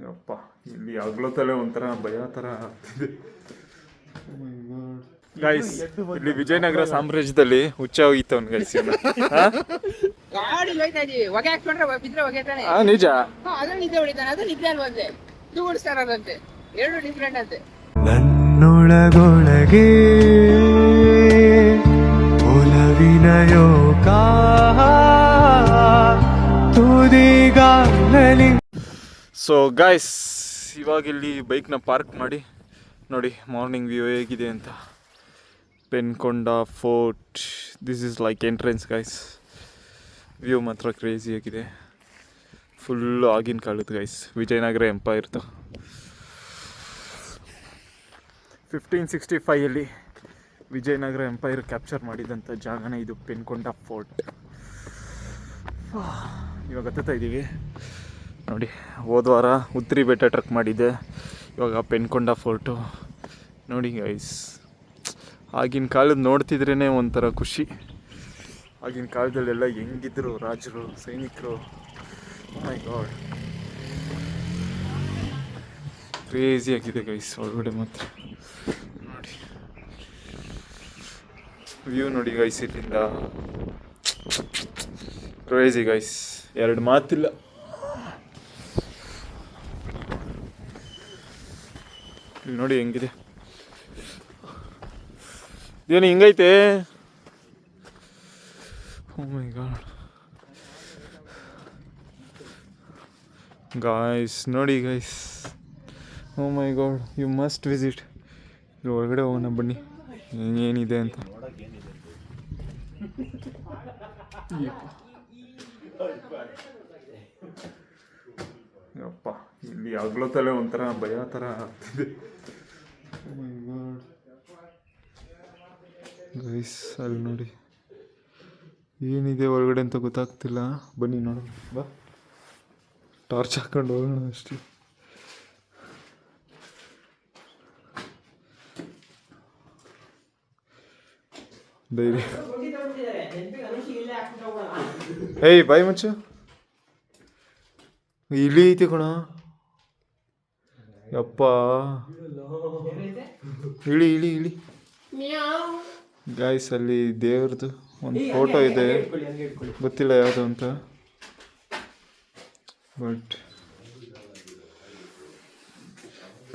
ಯಪ್ಪ ಇಲ್ಲಿ ಆಗ್ಲೋತಲೆ ಒಂಥರ ಭಯ ಥರ ಆಗ್ತಿದೆ. ಗೈಸ್ ಇಲ್ಲಿ ವಿಜಯನಗರ ಸಾಮ್ರಾಜ್ಯದಲ್ಲಿ ಹುಚ್ಚ ಹೋಗಿತ್ತು ಅವ್ನು ಗೈಸ್. ನಿಜ ನನ್ನೊಳಗೊಳಗೆ ಒಲವಿನ ಯೋಗ ತುದಿಗಾಲಲಿ. ಸೊ ಗೈಸ್ ಇವಾಗ ಇಲ್ಲಿ ಬೈಕ್ನ ಪಾರ್ಕ್ ಮಾಡಿ ನೋಡಿ ಮಾರ್ನಿಂಗ್ ವ್ಯೂ ಹೇಗಿದೆ ಅಂತ. Penukonda fort, this is like entrance guys. View ಮಾತ್ರ ಕ್ರೇಜಿ ಆಗಿದೆ, ಫುಲ್ಲು ಆಗಿನ ಕಾಲದ ಗೈಸ್. ವಿಜಯನಗರ ಎಂಪೈರ್ದು 1565 ವಿಜಯನಗರ ಎಂಪೈರ್ ಕ್ಯಾಪ್ಚರ್ ಮಾಡಿದಂಥ ಜಾಗನೇ ಇದು, ಪೆನ್ಕೊಂಡ ಫೋರ್ಟ್. ಇವಾಗ ಹತ್ತುತ್ತಾ ಇದ್ದೀವಿ ನೋಡಿ. ಹೋದ ವಾರ ಉತ್ತರಿ ಬೆಟ್ಟ ಟ್ರಕ್ ಮಾಡಿದ್ದೆ, ಇವಾಗ ಪೆನ್ಕೊಂಡ ಫೋರ್ಟು ನೋಡಿ ಗೈಸ್. ಆಗಿನ ಕಾಲದ ನೋಡ್ತಿದ್ರೇ ಒಂಥರ ಖುಷಿ. ಆಗಿನ ಕಾಲದಲ್ಲೆಲ್ಲ ಹೆಂಗಿದ್ರು ರಾಜರು, ಸೈನಿಕರು. ಮೈ ಗಾಡ್, ಕ್ರೇಜಿ ಆಗಿದೆ ಗೈಸ್ ಒಳಗಡೆ ಮಾತ್ರ. ನೋಡಿ ವ್ಯೂ ನೋಡಿ ಗೈಸ್, ಇಲ್ಲಿಂದ ಕ್ರೇಜಿ ಗೈಸ್, ಎರಡು ಮಾತಿಲ್ಲ. ಇಲ್ಲಿ ನೋಡಿ ಹೆಂಗಿದೆ, ಏನು ಹಿಂಗೈತೆ. ಓ ಮೈ ಗಾಡ್ ಗಾಯ್ಸ್, ನೋಡಿ guys, oh my God, you must visit. ಇದು ಒಳಗಡೆ ಹೋಗೋಣ ಬನ್ನಿ ಏನಿದೆ ಅಂತ. ಯಪ್ಪ ಇಲ್ಲಿ ಆಗ್ಲೋತಲೆ ಒಂಥರ ಭಯ ಥರ ಆಗ್ತಿದೆ. ಗೈಸ್ ಅಲ್ಲಿ ನೋಡಿ ಏನಿದೆ ಒಳಗಡೆ ಅಂತ ಗೊತ್ತಾಗ್ತಿಲ್ಲ. ಬನ್ನಿ ನೋಡೋಣ, ಬಾ ಟಾರ್ಚ್ ಹಾಕೊಂಡು ಹೋಗೋಣ ಅಷ್ಟೇ. ಧೈರ್ಯ. ಏಯ್ ಬಾಯ್ ಮುಚ್ಚು, ಇಲಿ ಐತೆ ಕಣ. ಯಪ್ಪ ಇಳಿ ಇಳಿ ಇಳಿ. ಗಾಯ್ಸ್ ಅಲ್ಲಿ ದೇವ್ರದ್ದು ಒಂದು ಫೋಟೋ ಇದೆ, ಗೊತ್ತಿಲ್ಲ ಯಾವುದು ಅಂತ. ಬಟ್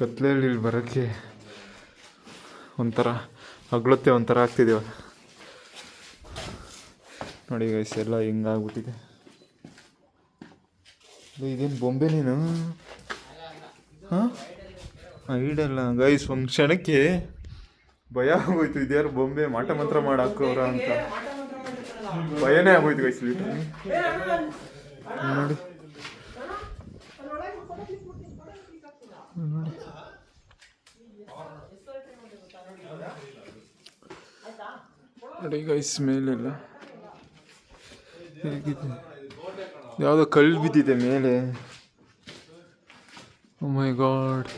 ಕತ್ಲೆಯಲ್ಲಿ ಇಲ್ಲಿ ಬರೋಕ್ಕೆ ಒಂಥರ ಹಗ್ಲತ್ತೆ ಒಂಥರ ಆಗ್ತಿದೆ ನೋಡಿ ಗೈಸ್. ಎಲ್ಲ ಹಿಂಗಾಗ್ಬಿಟ್ಟಿದೆ. ಇದೇನು ಬೊಂಬೆ ನೀನು? ಹಾಂ ಐಡಲ್ಲ ಗೈಸ್. ಒಂದು ಕ್ಷಣಕ್ಕೆ ಭಯ ಆಗೋಯ್ತು, ಇದ್ಯಾರು ಬೊಂಬೆ ಮಾಟ ಮಂತ್ರ ಮಾಡಿ ಹಾಕೋರ ಅಂತ ಭಯನೇ ಆಗೋಯ್ತು ಗೈಸ್. ಲಿಟ್ರಲಿ ನೋಡಿ ನೋಡಿ ಗೈಸ್, ಮೇಲೆಲ್ಲ ಹೇಗಿದೆ, ಯಾವುದೋ ಕಲ್ಲು ಬಿದ್ದಿದೆ ಮೇಲೆ. ಓ ಮೈ ಗಾಡ್,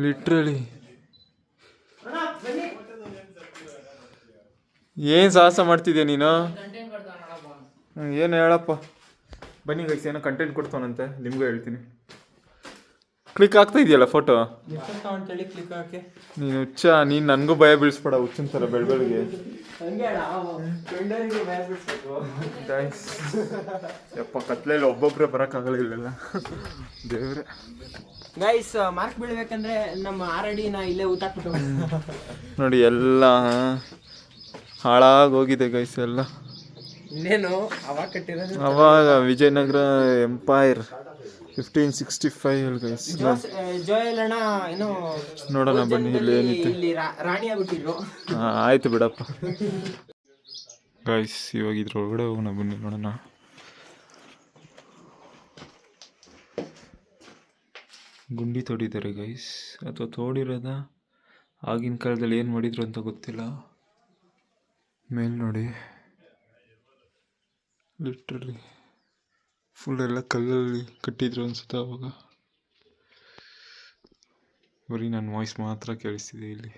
ಲಿಟ್ರಲಿ ಏನು ಸಾಹಸ ಮಾಡ್ತಿದ್ಯಾ ನೀನು? ಏನು ಹೇಳಪ್ಪ. ಬನ್ನಿ ಗೈಸ್, ಏನೋ ಕಂಟೆಂಟ್ ಕೊಡ್ತಾನಂತೆ, ನಿಮಗೂ ಹೇಳ್ತೀನಿ. ಕ್ಲಿಕ್ ಆಗ್ತಾ ಇದೆಯಲ್ಲ ಫೋಟೋ ನೀನು. ಹುಚ್ಚ ನೀನು ನನಗೂ ಭಯ ಬೀಳಿಸ್ಬೇಡ ಹುಚ್ಚಿನ ಥರ ಬೆಳಗ್ಗೆ. ಯಪ್ಪ ಕತ್ಲೆಯಲ್ಲಿ ಒಬ್ಬೊಬ್ಬರೇ ಬರೋಕ್ಕಾಗಲ್ಲ ಇಲ್ಲೆಲ್ಲ, ದೇವ್ರೆ. ಗೈಸ್ ಮಾರ್ಕ್ ಬೀಳ್ಬೇಕಂದ್ರೆ ನಮ್ಮ ಆರಡಿನ ಇಲ್ಲೇ ಊತಾಕ್ಬಿಟ್ಟು ನೋಡಿ ಎಲ್ಲ ಹಾಳಾಗಿ ಹೋಗಿದೆ ಗೈಸ್. ಎಲ್ಲ ಇನ್ನೇನು ಅವಾಗ ಕಟ್ಟಿರೋದು, ಅವಾಗ ವಿಜಯನಗರ ಎಂಪೈರ್ 1565 ಗೈಸ್. ಜೋಯಲಣ್ಣ ಏನು ನೋಡೋಣ ಬನ್ನಿ ಇಲ್ಲಿ ಏನಿತ್ತು. ಇಲ್ಲಿ ರಾಣಿ ಆಗ್ಬಿಟ್ಟಿದ್ರು. ಆಯ್ತು ಬಿಡಪ್ಪ ಗೈಸ್, ಇವಾಗ ಇದ್ರ ಒಳಗಡೆ ಹೋಗೋಣ ಬನ್ನಿ ನೋಡೋಣ. ಗುಂಡಿ ತೋಡಿದ್ದಾರೆ ಗೈಸ್, ಅಥವಾ ತೋಡಿರೋದ ಆಗಿನ ಕಾಲದಲ್ಲಿ ಏನು ಮಾಡಿದ್ರು ಅಂತ ಗೊತ್ತಿಲ್ಲ. ಮೇಲೆ ನೋಡಿ ಲಿಟ್ರಲಿ ಫುಲ್ ಎಲ್ಲ ಕಲ್ಲಲ್ಲಿ ಕಟ್ಟಿದ್ರು ಅನ್ಸುತ್ತೆ ಅವಾಗ. ಬರೀ ನನ್ನ ವಾಯ್ಸ್ ಮಾತ್ರ ಕೇಳಿಸ್ತಿದೆ ಇಲ್ಲಿ.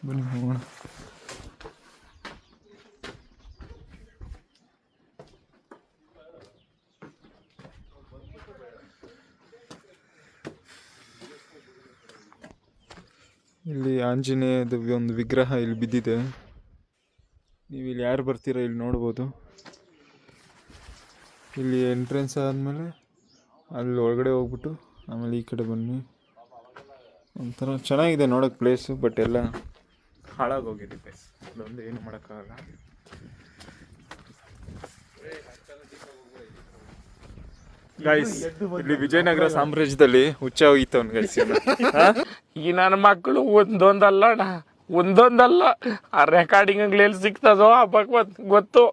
ಬನ್ನಿ ಹೋಗೋಣ. ಇಲ್ಲಿ ಆಂಜನೇಯದ ಒಂದು ವಿಗ್ರಹ ಇಲ್ಲಿ ಬಿದ್ದಿದೆ. ನೀವು ಇಲ್ಲಿ ಯಾರು ಬರ್ತೀರಾ ಇಲ್ಲಿ ನೋಡ್ಬೋದು. ಇಲ್ಲಿ ಎಂಟ್ರೆನ್ಸ್ ಆದಮೇಲೆ ಅಲ್ಲಿ ಒಳಗಡೆ ಹೋಗ್ಬಿಟ್ಟು ಆಮೇಲೆ ಈ ಕಡೆ ಬನ್ನಿ. ಒಂಥರ ಚೆನ್ನಾಗಿದೆ ನೋಡೋಕ್ಕೆ ಪ್ಲೇಸು, ಬಟ್ ಎಲ್ಲ ಹಾಳಾಗೋಗಿದೆ ಪ್ಲೇಸ್. ಅದೊಂದು ಏನು ಮಾಡೋಕ್ಕಾಗಲ್ಲ. ಗೈಸ್ ಇಲ್ಲಿ ವಿಜಯನಗರ ಸಾಮ್ರಾಜ್ಯದಲ್ಲಿ ಹುಚ್ಚ ಹೋಗಿತ್ತವನ್ ಗೈಸ್. ಈ ನನ್ನ ಮಕ್ಕಳು ಒಂದೊಂದಲ್ಲ ಆ ರೆಕಾರ್ಡಿಂಗ್ ಎಲ್ಲಿ ಸಿಗ್ತದೋ ಆ ಭಗವತ್ ಗೊತ್ತು.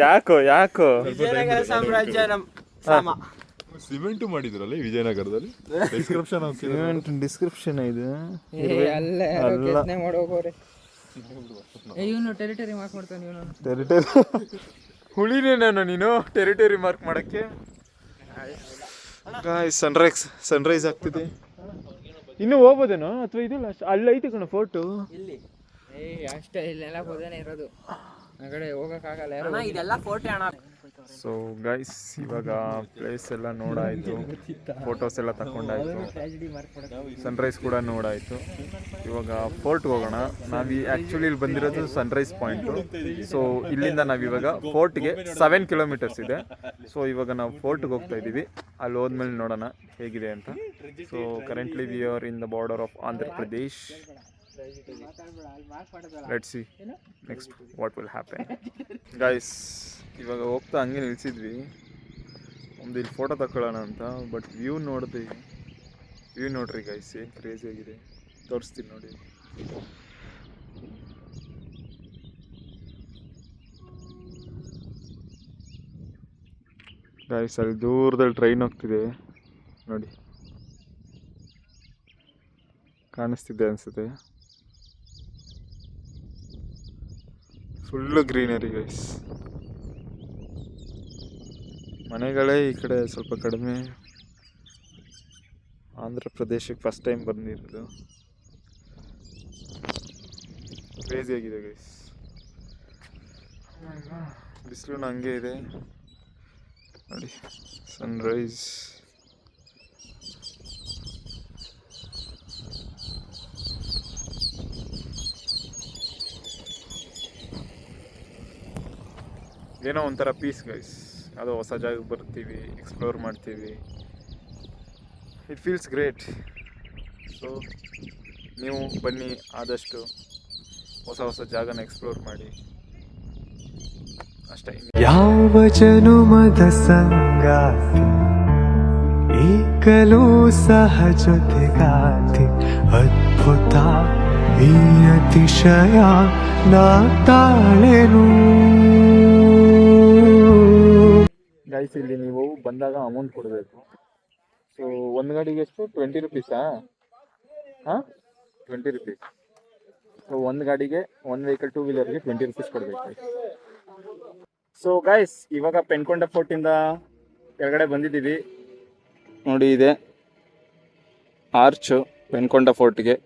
ಯಾಕೋ ವಿಜಯನಗರ ಸಾಮ್ರಾಜ್ಯ ಸಾಮ ಸಿಮೆಂಟ್ ಮಾಡಿದ್ರಲ್ಲ ವಿಜಯನಗರದಲ್ಲಿ. ಡಿಸ್ಕ್ರಿಪ್ಷನ್ ಇದು ಟೆರಿಟರಿ ಹುಳಿನೇ ನೀನು ಟೆರಿಟರಿ ಮಾರ್ಕ್ ಮಾಡಕ್ಕೆ. ಸನ್ರೈಸ್ ಆಗ್ತಿದೆ. ಇನ್ನು ಹೋಗ್ಬೋದೇನೋ ಅಥವಾ ಇದಿಲ್ಲ? ಅಲ್ಲಿ ಐತೆ ಕಣ ಫೋಟೋ. ಇಲ್ಲಿ ಅಷ್ಟೇ ಇಲ್ಲೆಲ್ಲ ಹೋದೇನೆ ಇರೋದು, ಆ ಕಡೆ ಹೋಗಕ್ಕಾಗಲ್ಲ. ಇದೆಲ್ಲ ಫೋಟೋ ಅಣ್ಣ. ಸೊ ಗೈಸ್ ಇವಾಗ ಪ್ಲೇಸ್ ಎಲ್ಲ ನೋಡಾಯಿತು, ಫೋಟೋಸ್ ಎಲ್ಲ ತಗೊಂಡಾಯ್ತು, ಸನ್ರೈಸ್ ಕೂಡ ನೋಡಾಯಿತು. ಇವಾಗ ಫೋರ್ಟ್ಗೆ ಹೋಗೋಣ. ನಾವು ಆ್ಯಕ್ಚುಲಿ ಇಲ್ಲಿ ಬಂದಿರೋದು ಸನ್ರೈಸ್ ಪಾಯಿಂಟು. ಸೊ ಇಲ್ಲಿಂದ ನಾವಿವಾಗ ಫೋರ್ಟ್ಗೆ 7 ಕಿಲೋಮೀಟರ್ಸ್ ಇದೆ. ಸೊ ಇವಾಗ ನಾವು ಫೋರ್ಟ್ಗೆ ಹೋಗ್ತಾ ಇದ್ದೀವಿ. ಅಲ್ಲಿ ಹೋದ್ಮೇಲೆ ನೋಡೋಣ ಹೇಗಿದೆ ಅಂತ. So currently we are in the border of Andhra Pradesh. Let's see next what will happen. Guys ಇವಾಗ ಹೋಗ್ತಾ ಹಂಗೆ ನಿಲ್ಸಿದ್ವಿ, ಒಂದು ಇಲ್ಲಿ ಫೋಟೋ ತಗೊಳ್ಳೋಣ ಅಂತ. ಬಟ್ ವ್ಯೂ ನೋಡ್ರಿ ಗೈಸ್, ಏನು ಕ್ರೇಜಿ ಆಗಿದೆ. ತೋರಿಸ್ತೀನಿ ನೋಡಿ. ಗೈಸ್ ಅಲ್ಲಿ ದೂರದಲ್ಲಿ ಟ್ರೈನ್ ಹೋಗ್ತಿದೆ ನೋಡಿ, ಕಾಣಿಸ್ತಿದೆ ಅನಿಸುತ್ತೆ. Full greenery guys. ಮನೆಗಳೇ ಈ ಕಡೆ ಸ್ವಲ್ಪ ಕಡಿಮೆ. ಆಂಧ್ರ ಪ್ರದೇಶಕ್ಕೆ ಫಸ್ಟ್ ಟೈಮ್ ಬಂದಿರೋದು. ಕ್ರೇಜಿ ಆಗಿದೆ ಗೈಸ್. ಬಿಸಿಲು ಹಂಗೆ ಇದೆ ನೋಡಿ. ಸನ್ರೈಸ್ ಏನೋ ಒಂಥರ ಪೀಸ್ ಗೈಸ್. ಅದು ಹೊಸ ಜಾಗಕ್ಕೆ ಬರ್ತೀವಿ, ಎಕ್ಸ್ಪ್ಲೋರ್ ಮಾಡ್ತೀವಿ. It feels great. ಸೊ ನೀವು ಬನ್ನಿ, ಆದಷ್ಟು ಹೊಸ ಜಾಗನ ಎಕ್ಸ್ಪ್ಲೋರ್ ಮಾಡಿ ಅಷ್ಟೇ. ಯಾವ ಜನುಮದ ಸಂಗಾತಿ ಈಗಲೂ ಸಹ ಜೊತೆಗಾತಿ. ಅದ್ಭುತ ಈ ಅತಿಶಯ ನಾ ತಾಳೆನು. ಗೈಸ್ ಇಲ್ಲಿ ನೀವು ಬಂದಾಗ ಅಮೌಂಟ್ ಕೊಡಬೇಕು. ಸೊ ಒಂದು ಗಾಡಿಗೆ ಎಷ್ಟು? 20 ರುಪೀಸಾ? ಹಾಂ 20 ರುಪೀಸ್. ಸೊ ಒಂದು ಗಾಡಿಗೆ, ಒಂದು ವೆಹಿಕಲ್ 2 ವೀಲರ್ಗೆ 20 ರುಪೀಸ್ ಕೊಡಬೇಕು. ಸೊ ಗೈಸ್ ಇವಾಗ ಪೆನ್ಕೊಂಡ ಫೋರ್ಟಿಂದ ಕೆಳಗಡೆ ಬಂದಿದ್ದೀವಿ ನೋಡಿ. ಇದೆ ಆರ್ಚು ಪೆನ್ಕೊಂಡ ಫೋರ್ಟ್ಗೆ.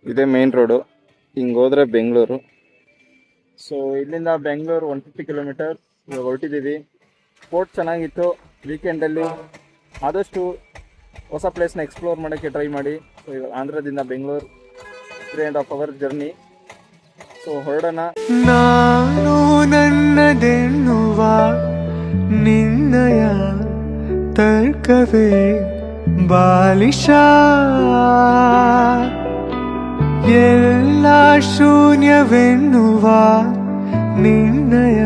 ಇದೇ ಮೇನ್ ರೋಡು. ಹಿಂಗೆ ಹೋದರೆ ಬೆಂಗಳೂರು. ಸೊ ಇಲ್ಲಿಂದ ಬೆಂಗಳೂರು 150 ಕಿಲೋಮೀಟರ್ ಇವಾಗ ಹೊರಟಿದ್ದೀವಿ. ಫೋರ್ಟ್ ಚೆನ್ನಾಗಿತ್ತು. ವೀಕೆಂಡಲ್ಲಿ ಆದಷ್ಟು ಹೊಸ ಪ್ಲೇಸ್ನ ಎಕ್ಸ್ಪ್ಲೋರ್ ಮಾಡೋಕ್ಕೆ ಟ್ರೈ ಮಾಡಿ. ಸೊ ಇವಾಗ ಆಂಧ್ರದಿಂದ ಬೆಂಗಳೂರು 3.5 hour ಜರ್ನಿ. ಸೊ ಹೊರಡೋಣ. ನಾನು ನನ್ನದೆನ್ನುವ ನಿನ್ನಯ ತರ್ಕವೇ ಬಾಲಿಶ. ಎಲ್ಲ ಶೂನ್ಯವೆನ್ನುವ ನಿನ್ನಯ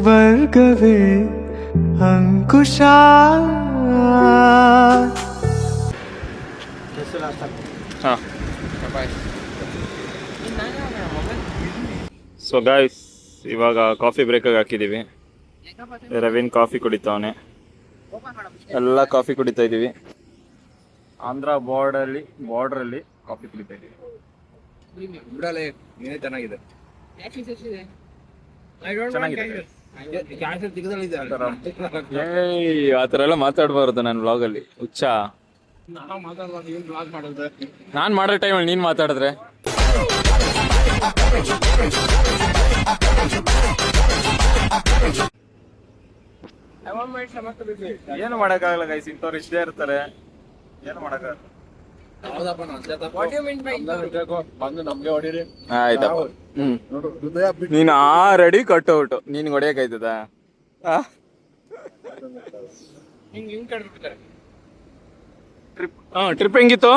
ವರ್ಗವೇ ಅಂಕುಶ. ಹಾಂ ಸೊ ಗಾಯ್ಸ್ ಇವಾಗ ಕಾಫಿ ಬ್ರೇಕಾಗಿ ಹಾಕಿದ್ದೀವಿ. ರವೀನ್ ಕಾಫಿ ಕುಡಿತಾವನೆ, ಎಲ್ಲ ಕಾಫಿ ಕುಡಿತಾ ಇದ್ದೀವಿ. ಆಂಧ್ರ ಬಾರ್ಡ್ರಲ್ಲಿ ಕಾಫಿ ಕುಡಿತಾ ಇದ್ದೀವಿ. ಚೆನ್ನಾಗಿದೆ. ಆ ಥರ ಎಲ್ಲ ಮಾತಾಡ್ಬಾರ್ದು ನನ್ನ ವ್ಲಾಗಲ್ಲಿ. ಹುಚ್ಚ ನಾನು ಮಾಡೋ ಟೈಮಲ್ಲಿ ನೀನು ಮಾತಾಡಿದ್ರೆ ಏನು ಮಾಡೋಕ್ಕಾಗಲ್ಲ ಗೈಸ್. ಇಂಥವ್ರು ಇಷ್ಟೇ ಇರ್ತಾರೆ, ಏನು ಮಾಡೋಕ್ಕಾಗಲ್ಲ. ಆಯ್ತಪ್ಪ. ನೀನ್ ಆಲ್ರೆಡಿ ಕಟ್ಔಟ್ ನೀನ್ ಹೊಡಿಯಕಾಯ್ತದ? ಟ್ರಿಪ್ ಹೆಂಗಿತ್ತು?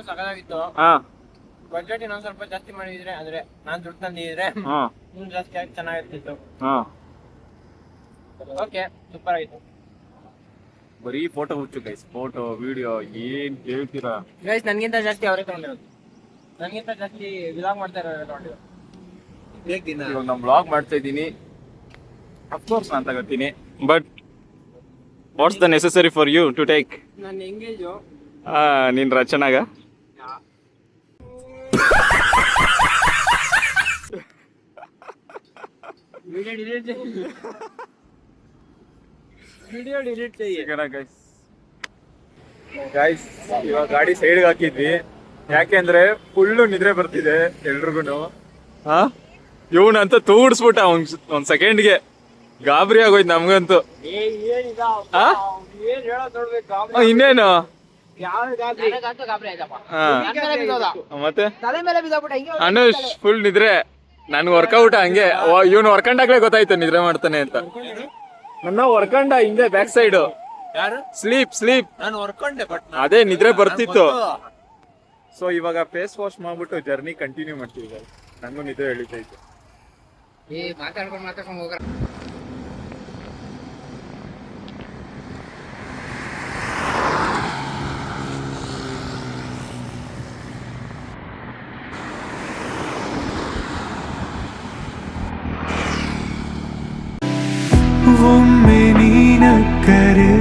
ಸಗದಾಗಿತ್ತು. ಹಾ ಬಜೆಟ್ ಇನ್ನೊಂದ್ ಸ್ವಲ್ಪ ಜಾಸ್ತಿ ಮಾಡಿದ್ರೆ ಅಂದ್ರೆ ನಾನ್ ದುಡ್ಡು ತಂದಿದ್ರೆ ಹಾ ಇನ್ನೂ ಜಾಸ್ತಿ ಆಗಿ ಚೆನ್ನಾಗಿರ್ತಿತ್ತು. ಹಾ ಓಕೆ, ಸೂಪರ್ ಆಗಿತ್ತು ಬರೀ ಫೋಟೋ ಹುಚ್ಚು ಗೈಸ್, ಫೋಟೋ ವಿಡಿಯೋ ಏನ್ ಕೇಳ್ತೀರಾ ಗೈಸ್. ನನ್ಗಿಂತ ಜಾಸ್ತಿ ಅವರೇ ತಗೊಂಡಿರೋದು, ನನ್ಗಿಂತ ಜಾಸ್ತಿ ವಿಲಾಗ್ ಮಾಡ್ತಾ ಇರೋರು ತಗೊಂಡಿರೋದು. ಇವಾಗ ನಾನು ಬ್ಲಾಗ್ ಮಾಡ್ತಾ ಇದ್ದೀನಿ, ಅಫ್ಕೋರ್ಸ್ ನಾನು ತಗೋತೀನಿ, but what's the necessary for you to take? ನನ್ನ ಎಂಗೇಜು ನೀನ್ ರಚನಾಗ video delete video delete guys ಇವಾಗ ಗಾಡಿ ಸೈಡ್ಗೆ ಹಾಕಿದ್ವಿ, ಯಾಕೆಂದ್ರೆ ಫುಲ್ಲು ನಿದ್ರೆ ಬರ್ತಿದೆ ಎಲ್ರಿಗೂ. ಹಾ ಇವನಂತ ತೂಡಿಸ್ಬಿಟ್ಟ ಒಂದ್ ಸೆಕೆಂಡ್ಗೆ, ಗಾಬರಿ ಆಗೋಯ್ತು ನಮ್ಗಂತೂ. ಇನ್ನೇನು ಮತ್ತೆ ಅನುಷ್ ಫುಲ್ ನಿದ್ರೆ, ನನ್ಗೆ ವರ್ಕೌಟ್ ಹಂಗೆ. ಇವ್ನು ವರ್ಕಂಡಾಗ್ಲೇ ಗೊತ್ತಾಯ್ತು ನಿದ್ರೆ ಮಾಡ್ತಾನೆ ಅಂತ. ನನ್ನ ವರ್ಕಂಡ ಹಿಂದೆ ಬ್ಯಾಕ್ ಸೈಡ್ ಸ್ಲೀಪ್ ನಾನು ಹೊರ್ಕೊಂಡೆ, ಬಟ್ ಅದೇ ನಿದ್ರೆ ಬರ್ತಿತ್ತು. ಸೊ ಇವಾಗ ಫೇಸ್ ವಾಶ್ ಮಾಡ್ಬಿಟ್ಟು ಜರ್ನಿ ಕಂಟಿನ್ಯೂ ಮಾಡ್ತೀವಿ. ನಂಗೂ ನಿದ್ರೆ ಎಳಿತೈತೆ. ಮಾತಾಡ್ಕೊಂಡು ಹೋಗ್ರ. ಒಮ್ಮೆ ನೀನಕ್ಕರೆ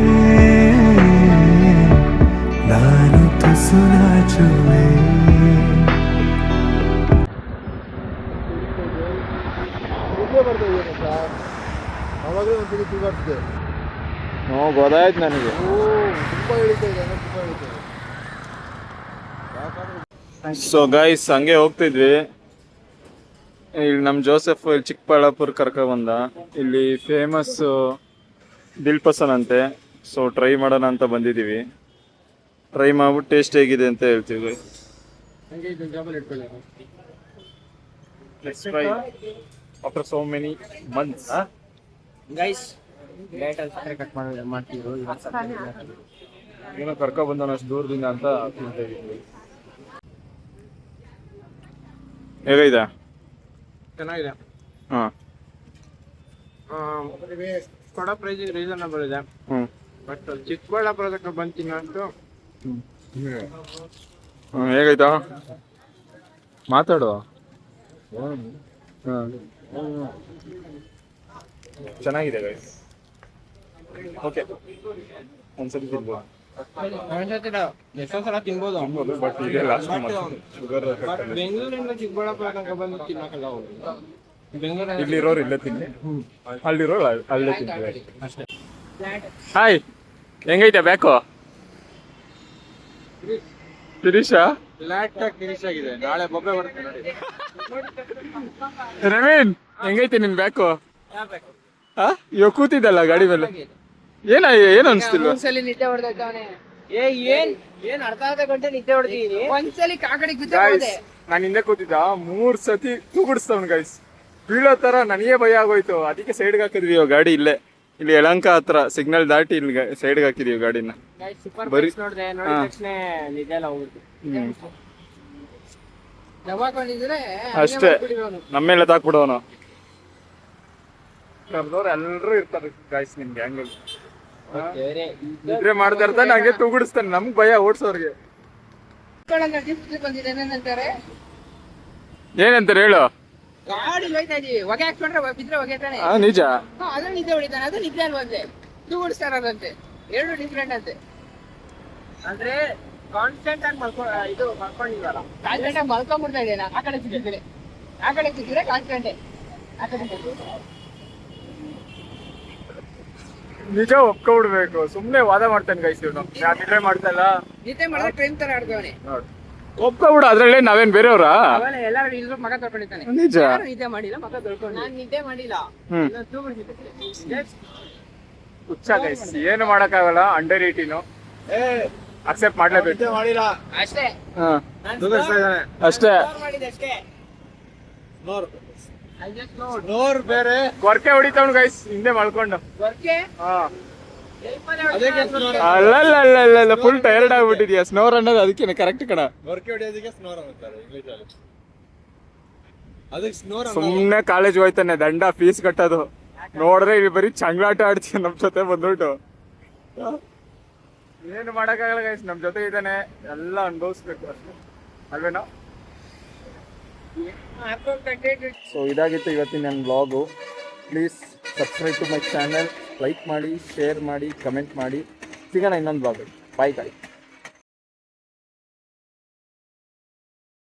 ನಾನು ತುಸು ನಾಚುವೆ. ಗೊತ್ತಾಯ್ತು ನನಗೆ. ಸೊ ಗೈಸ್ ಹಂಗೆ ಹೋಗ್ತಿದ್ವಿ, ಇಲ್ಲಿ ನಮ್ಮ ಜೋಸೆಫ್ ಇಲ್ಲಿ ಚಿಕ್ಕಬಳ್ಳಾಪುರ ಕರ್ಕೊ ಬಂದ. ಇಲ್ಲಿ ಫೇಮಸ್ ದಿಲ್ ಪಸಂದ್ ಅಂತೆ, ಸೊ ಟ್ರೈ ಮಾಡೋಣ ಅಂತ ಬಂದಿದ್ದೀವಿ. ಟ್ರೈ ಮಾಡ್ಬಿಟ್ಟು ಟೇಸ್ಟ್ ಹೇಗಿದೆ ಅಂತ ಹೇಳ್ತೀವಿ. Let's try after so many months. Guys late ಅಲ್ಲಿ ಕಟ್ ಮಾಡ್ತೀವಿ. ಏನೋ ಕರ್ಕೊ ಬಂದ ಅಷ್ಟು ದೂರದಿಂದ ಅಂತ ತಿಂತಾ ಇದ್ದೀವಿ. ಹೇಗಿದೆ? ಚೆನ್ನಾಗಿದೆ. ಹಾ ಕೊಡೋ ಪ್ರೈಸ್ ರೀಸನಬಲ್ ಇದೆ, ಬಟ್ ಚಿಕ್ಕಬಳ್ಳಾಪುರದಕ್ಕೆ ಬಂತೀನಿ ಅಂತೂ ಹೇಗಾಯ್ತಾ? ಮಾತಾಡು. ಚೆನ್ನಾಗಿದೆ ಗೈಸ್. ಓಕೆ, ಒಂದ್ಸತಿ ತಿನ್ಬೋದು. ಎಷ್ಟೋ ಸಲ ತಿನ್ಬೋದು, ಬಟ್ ಇದೇ ಲಾಸ್ಟ್ ಶುಗರ್. ಬೆಂಗಳೂರಿಂದ ಚಿಕ್ಕಬಳ್ಳಾಪುರ ತನಕ ಬಂದು ತಿನ್ನೋಕಲ್ಲ ಹೋಗಿ. ಬೆಂಗಳೂರಲ್ಲಿ ಇಲ್ಲಿರೋರು ಇಲ್ಲೇ ತಿನ್ನಿ, ಅಲ್ಲಿರೋರು ಅಲ್ಲೇ ತಿಂತೀವಿ ಅಷ್ಟೇ. ಹಾಯ್, ಹೆಂಗೈತೆ ಬ್ಯಾಕು? ತಿರೀಶಾ ಫ್ಲಾಟ್ ಫಿನಿಶ್ ಆಗಿದೆ, ನಾಳೆ ಬೊಬ್ಬೆ ಬರುತ್ತೆ ನೋಡಿ. ರವೀನ್ ಹೆಂಗೈತೆ ನಿನ್ ಬ್ಯಾಕು? ಇವಾಗ ಕೂತಿದ್ದಲ್ಲ ಗಾಡಿ ಮೇಲೆ, ಏನು ಅನ್ಸ್ತಿಲ್ವ? ಒಂದ್ಸಲಿ ನಿದ್ದೆ ಹೊಡೆದವನೆ. ಏನ್ ಅರ್ಧ ಗಂಟೆ ನಿದ್ದೆ ಹೊಡೆದಿದ್ದೀನಿ. ಒಂದ್ಸಲಿ ಕಾಕಡಿಗೆ ಬಿದ್ದೆ. ನಾನು ಹಿಂದೆ ಕೂತಿದ್ದ 3 ಸತಿ ತೂಗುಡಿಸ್ತವ್ನು ಗೈಸ್, ಬೀಳೋ ತರ ನನಗೆ ಭಯ ಆಗೋಯ್ತು. ಅದಕ್ಕೆ ಸೈಡ್ಗೆ ಹಾಕಿದ್ವಿ ಗಾಡಿ. ಇಲ್ಲಿ ಯಲಹಂಕ ಹತ್ರ ಸಿಗ್ನಲ್ ದಾಟಿ ಇಲ್ಲಿ ಸೈಡ್ಗೆ ಹಾಕಿದೀವಿ ಗಾಡಿನ. ಬರೀ ನೋಡಿದೆ, ನೋಡಿದ ತಕ್ಷಣ ನಿದ್ದೆ ಎಲ್ಲ ಹೋಗ್ಬಿಟ್ಟು. ದವಾಕೊಂಡಿದ್ರೆ ಅಷ್ಟೇ, ನಮ್ಮೇಲೆ ತಾಕ್ಬಿಡೋನು. ಕರ್ದವ್ರು ಎಲ್ಲರೂ ಇರ್ತಾರೆ ಗಾಯ್ಸ್ ನಿಮ್ ಗ್ಯಾಂಗಲ್ಲಿ. ನಿದ್ರೆ ಮಾಡ್ತಾ ಇರ್ತಾನೆ, ಹಂಗೆ ತೂಗುಡಿಸ್ತಾನೆ. ನಮ್ಗೆ ಭಯ ಓಡ್ಸೋರ್ಗೆ. ಬಂದಿದೆ ಏನಂತಾರೆ ಹೇಳು? ಗಾಡಿ ಹೋಯ್ತಾ ಇದೀವಿ, ಹೊಗೆ ಹಾಕ್ಕೊಂಡ್ರೆ ಬಿದ್ರೆ ಹೊಗೆ ತಾನೆ. ನಿಜ. ಅದು ನಿದ್ದೆ ಹೊಡಿತಾನೆ, ಅದು ನಿದ್ದೆ ಅಲ್ವಂತೆ, ತೂಗುಡಿಸ್ತಾರಂತೆ. ಎರಡು ಡಿಫ್ರೆಂಟ್ ಅಂತೆ. ಅಂದ್ರೆ ಕಾನ್ಸ್ಟೆಂಟ್ ಆಗಿ ಮಲ್ಕೊಂಡಿದ್ವಲ್ಲ, ಕಾನ್ಸ್ಟೆಂಟ್ ಆಗಿ ಮಲ್ಕೊಂಡ್ಬಿಡ್ತಾ ಇದ್ದೇನೆ. ಆ ಕಡೆ ಸಿಕ್ಕಿದ್ರೆ ಕಾನ್ಸ್ಟೆಂಟ್, ಆ ಕಡೆ ನಿಜ ಒಪ್ಕೊಬಿಡ್ಬೇಕು. ಸುಮ್ನೆ ವಾದ ಮಾಡ್ತಾನೆ ಗೈಸ್ ಇವನು. ನಾನು ನಿದ್ರೆ ಮಾಡ್ತಾ ಇಲ್ಲ, ನಿದ್ದೆ ಮಾಡಿದ್ರೆ ಟ್ರೈನ್ ತರ ಆಡ್ತವನೆ. ಒಪ್ಕೊಬಿಡು. ಅದ್ರಲ್ಲೇ ನಾವೇನ್ ಬೇರೆಯವ್ರಾ? ಆಮೇಲೆ ಎಲ್ಲರೂ ಇಲ್ರು ಮಗ ತೊಳ್ಕೊಂಡಿದ್ದಾನೆ. ನಿಜ. ಯಾರು ನಿದ್ದೆ ಮಾಡಿಲ್ಲ, ಮಗ ತೊಳ್ಕೊಂಡು. ನಾನು ನಿದ್ದೆ ಮಾಡಿಲ್ಲ. ಹುಚ್ಚ ಗೈಸ್, ಏನು ಮಾಡಕ್ಕಾಗಲ್ಲ. ಅಂಡರ್ 18. ಅಕ್ಸೆಪ್ಟ್ ಮಾಡ್ಲೇಬೇಕು. ಅಷ್ಟೇ ಹಾ ತೂಗಿಸ್ತಾ ಇದ್ದಾನೆ. ಅಷ್ಟೇ. ನೋರ್ ಬೇರೆ ಕೊರ್ಕೆ ಹೊಡಿತಾವ್ ಗೈಸ್ ಹಿಂದೆ ಮಾಡ್ಕೊಂಡು. ಹಾ ಅದಕ್ಕೆ snore. ಅಲ್ಲ ಫುಲ್ ಟೈರ್ಡ್ ಆಗ್ಬಿಟ್ಟಿದ್ಯಾ. ಸ್ನೋರ್ ಅನ್ನೋದು ಅದಕ್ಕೇನೆ ಕರೆಕ್ಟ್ ಕಣ. ಗೊರಕೆ ಹೊಡಿಯೋದಕ್ಕೆ ಸ್ನೋರ್ ಅಂತಾರೆ ಇಂಗ್ಲಿಷ್ ಅಲ್ಲಿ. ಅದಕ್ಕೆ ಸ್ನೋರ್ ಸುಮ್ನೆ ಕಾಲೇಜ್ ಹೋಯ್ತಾನೆ ದಂಡ ಫೀಸ್ ಕಟ್ಟೋದು ನೋಡ್ರೆ ಇಲ್ಲಿ ಬರೀ ಚಂಗ್ಲಾಟ ಆಡ್ತೀಯ ನಮ್ ಜೊತೆ ಬಂದ್ಬಿಟ್ಟು. ಏನು ಮಾಡಕ್ಕಾಗಲ್ಲ ಗೈಸ್, ನಮ್ ಜೊತೆ ಇದ್ದಾನೆ, ಎಲ್ಲ ಅನುಭವಿಸ್ಬೇಕು ಅಷ್ಟೇ ಅಲ್ವೇನೋ. ಸೊ ಇದಾಗಿತ್ತು ಇವತ್ತಿನ ನನ್ನ blog. Please subscribe to my channel, like ಮಾಡಿ, ಶೇರ್ ಮಾಡಿ, ಕಮೆಂಟ್ ಮಾಡಿ. ಸಿಗೋಣ ಇನ್ನೊಂದು ಬ್ಲಾಗ್. ಬಾಯ್ ಬಾಯ್.